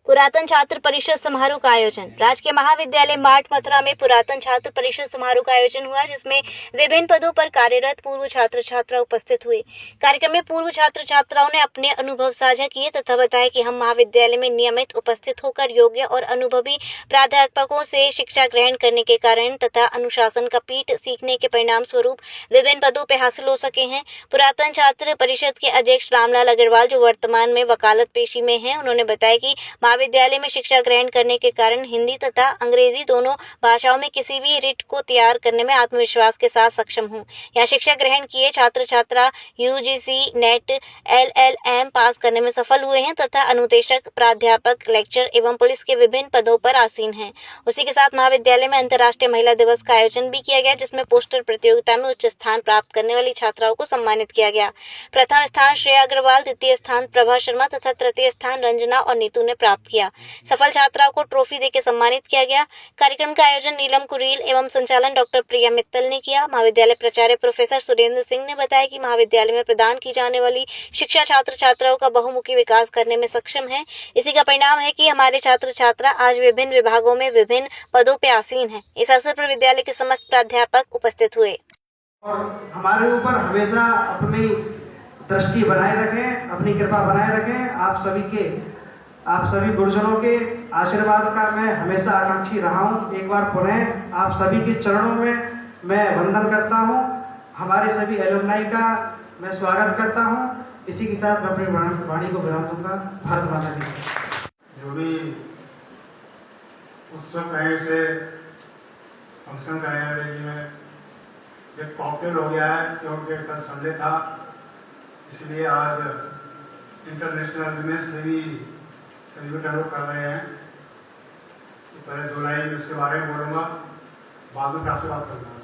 पुरातन छात्र परिषद समारोह का आयोजन। राजकीय महाविद्यालय मार्ट मथुरा में पुरातन छात्र परिषद समारोह का आयोजन हुआ, जिसमें विभिन्न पदों पर कार्यरत पूर्व छात्र छात्रा उपस्थित हुए। कार्यक्रम में पूर्व छात्र छात्राओं ने अपने अनुभव साझा किए तथा बताया कि हम महाविद्यालय में नियमित उपस्थित होकर योग्य और अनुभवी प्राध्यापकों से शिक्षा ग्रहण करने के कारण तथा अनुशासन का पीठ सीखने के परिणाम स्वरूप विभिन्न पदों पर हासिल हो सके हैं। पुरातन छात्र परिषद के अध्यक्ष रामलाल अग्रवाल, जो वर्तमान में वकालत पेशी में हैं, उन्होंने बताया कि महाविद्यालय में शिक्षा ग्रहण करने के कारण हिंदी तथा अंग्रेजी दोनों भाषाओं में किसी भी रिट को तैयार करने में आत्मविश्वास के साथ सक्षम हूँ। यहाँ शिक्षा ग्रहण किए छात्र छात्रा यूजीसी नेट LLM पास करने में सफल हुए हैं तथा अनुदेशक, प्राध्यापक, लेक्चर एवं पुलिस के विभिन्न पदों पर आसीन हैं। उसी के साथ महाविद्यालय में अंतर्राष्ट्रीय महिला दिवस का आयोजन भी किया गया, जिसमें पोस्टर प्रतियोगिता में उच्च स्थान प्राप्त करने वाली छात्राओं को सम्मानित किया गया। प्रथम स्थान श्रेया अग्रवाल, द्वितीय स्थान प्रभा शर्मा तथा तृतीय स्थान रंजना और नीतू ने प्राप्त किया। सफल छात्राओं को ट्रॉफी देकर सम्मानित किया गया। कार्यक्रम का आयोजन नीलम कुरील एवं संचालन डॉक्टर प्रिया मित्तल ने किया। महाविद्यालय प्राचार्य प्रोफेसर सुरेंद्र सिंह ने बताया कि महाविद्यालय में प्रदान की जाने वाली शिक्षा छात्र छात्राओं का बहुमुखी विकास करने में सक्षम है। इसी का परिणाम है कि हमारे छात्र छात्रा आज विभिन्न विभागों में विभिन्न पदों पर आसीन हैं। इस अवसर पर विद्यालय के समस्त प्राध्यापक उपस्थित हुए। और हमारे ऊपर हमेशा अपनी दृष्टि बनाए रखें, अपनी कृपा बनाए रखें। आप सभी गुरुजनों के आशीर्वाद का मैं हमेशा आकांक्षी रहा हूँ। एक बार पुनः आप सभी के चरणों में मैं वंदन करता हूँ। हमारे सभी एलुमनाई का मैं स्वागत करता हूँ। इसी के साथ मैं अपनी वाणी को विराम दूंगा। भारत माता की। जो भी उत्सव कहे से फंक्शन का अंग्रेजी में एक कॉकटेल हो गया है, क्योंकि कल संडे था, इसलिए आज इंटरनेशनल विमेंस डे भी सेलिब्रेट हम लोग कर रहे हैं। तो पहले 2 लाइन इसके बारे में बोलूँगा, बाद में आपसे बात करूँगा।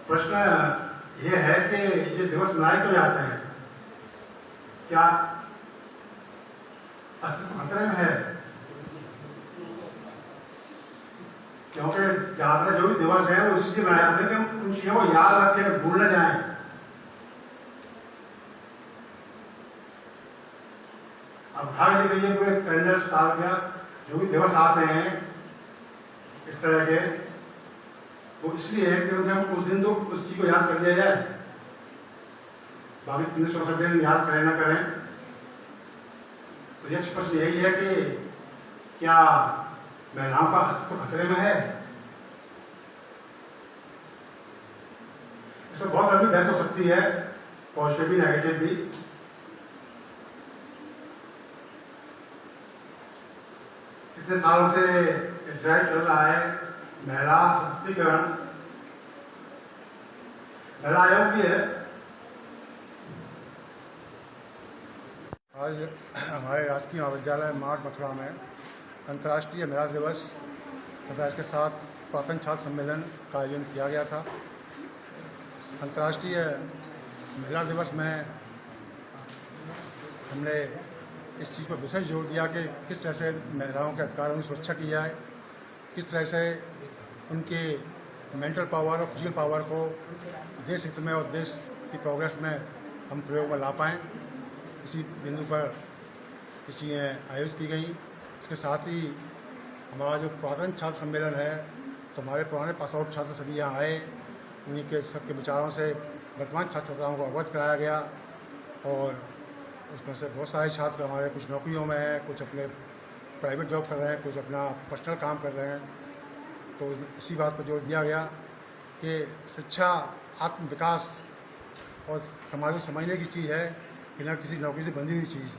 प्रश्न ये है कि ये दिवस मनाए क्यों जाते हैं? क्या अस्तित्व खतरे में है? क्योंकि ज़्यादातर जो भी दिवस है वो इसलिए मनाए जाते हैं कि हम उन चीज़ों को याद रखें, भूल न जाएं। अब उठा के देखिए पूरे कैलेंडर साल का जो भी दिवस आते हैं इस तरह के, वो इसलिए है कि हम उस दिन तो उस चीज़ को याद कर लिया जाए, बाकी 364 दिन याद करें ना करें। तो यह प्रश्न यही है कि क्या महिलाओं का अस्तित्व खतरे में है? इसमें बहुत लंबी बहस हो सकती है, पॉजिटिव भी नेगेटिव भी। इतने सालों से ड्राइव चल रहा है महिला सशक्तिकरण, महिला आयोग भी है। आज हमारे राजकीय महाविद्यालय मार्ट मथुरा में अंतर्राष्ट्रीय महिला दिवस तथा इसके साथ पुरातन छात्र सम्मेलन का आयोजन किया गया था। अंतर्राष्ट्रीय महिला दिवस में हमने इस चीज़ पर विशेष जोर दिया कि किस तरह से महिलाओं के अधिकारों की सुरक्षा की जाए, किस तरह से उनके मेंटल पावर और फिजिकल पावर को देश हित में और देश की प्रोग्रेस में हम प्रयोग में ला पाएँ। इसी बिंदु पर ये चीज़ें आयोजित की गई। इसके साथ ही हमारा जो पुरातन छात्र सम्मेलन है, तो हमारे पुराने पास आउट छात्र सभी यहाँ आए, उन्हीं के सबके विचारों से वर्तमान छात्र छात्राओं को अवगत कराया गया। और उसमें से बहुत सारे छात्र हमारे कुछ नौकरियों में हैं, कुछ अपने प्राइवेट जॉब कर रहे हैं, कुछ अपना पर्सनल काम कर रहे हैं। तो इसी बात पर जोर दिया गया कि शिक्षा आत्म विकास और समाज को समझने की चीज़ है कि न किसी नौकरी से बंधी हुई चीज़।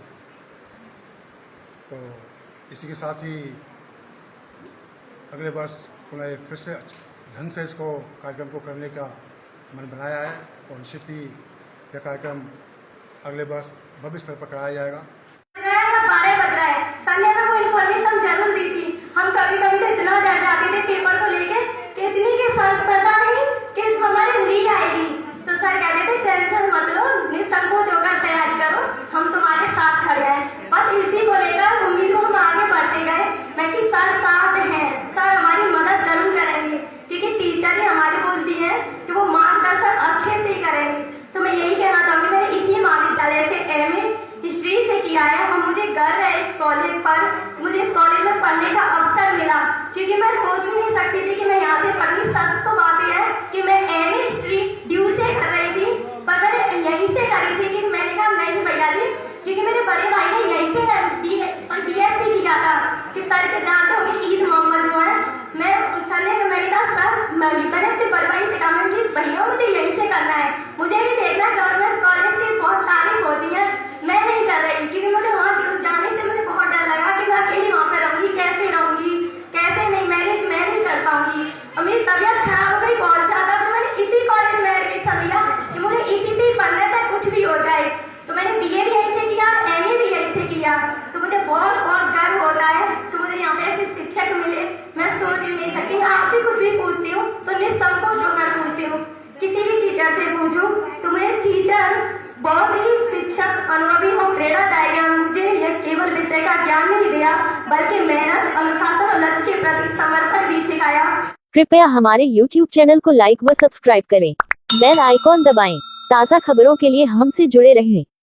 तो इसी के साथ ही अगले वर्ष पुनः फिर से ढंग से इसको कार्यक्रम को करने का मन बनाया है और निश्चित ही यह कार्यक्रम अगले वर्ष भव्य स्तर पर कराया जाएगा। 12 बज रहा है, सर ने हमें वो इन्फॉर्मेशन जरूर दी थी। हम कभी कभी तो इतना डर जाते थे पेपर को लेके कि इतनी की सर पता नहीं कि हमारी रीड आएगी। तो सर कहते थे टेंशन मत लो, निसंकोच होकर तैयारी करो, हम तुम्हारे साथ खड़े हैं। बस इसी को लेकर उम्मीद को हम आगे बढ़ते गए। मैं कि सर साथ हैं, सर हमारी मदद जरूर करेंगे। सोच भी नहीं सकती थी कि मैं यहाँ से पढ़ रही। सच तो बात यह है कि मैं एमए हिस्ट्री ड्यू से कर रही थी, पर मैंने यहीं से करी थी कि मैंने कहा नहीं भैया जी, क्योंकि मेरे बड़े भाई ने यहीं से बीएससी किया था कि सर के जानते होंगे ईद मोहम्मद जो है, मैंने कहा सर मैंने अपने बड़े भाई से कहा मैंने कि भैया मुझे यहीं से करना है, मुझे भी देखना है गवर्नमेंट कॉलेज की बहुत तारीफ होती है, मैं नहीं कर रही क्योंकि मुझे वहाँ ड्यूज जाने से मुझे बहुत डर लगा कि मैं अकेली वहाँ पे रहूँगी, कैसे नहीं मैनेज मैं नहीं कर पाऊंगी। और मेरी तबीयत खराब हो गई बहुत ज़्यादा, तो मैंने इसी कॉलेज में एडमिशन लिया कि मुझे इसी से ही पढ़ना चाहे कुछ भी हो जाए। तो मैंने बीए भी यहीं से किया, एमए भी यहीं से किया, तो मुझे बहुत बहुत गर्व होता है तो मुझे यहाँ पे ऐसे शिक्षक मिले, मैं सोच ही नहीं सकती। आप भी कुछ भी पूछती हूँ तो निसंकोच होकर पूछती हूँ, किसी भी टीचर से पूछूं तो मेरे टीचर बहुत ही शिक्षक अनुभवी और प्रेरणादायक है। मुझे यह केवल विषय का ज्ञान नहीं दिया बल्कि मेहनत, अनुशासन और लक्ष्य के प्रति समर्पण भी सिखाया। कृपया हमारे YouTube चैनल को लाइक व सब्सक्राइब करें। बेल आइकॉन दबाएं। ताज़ा खबरों के लिए हमसे जुड़े रहें।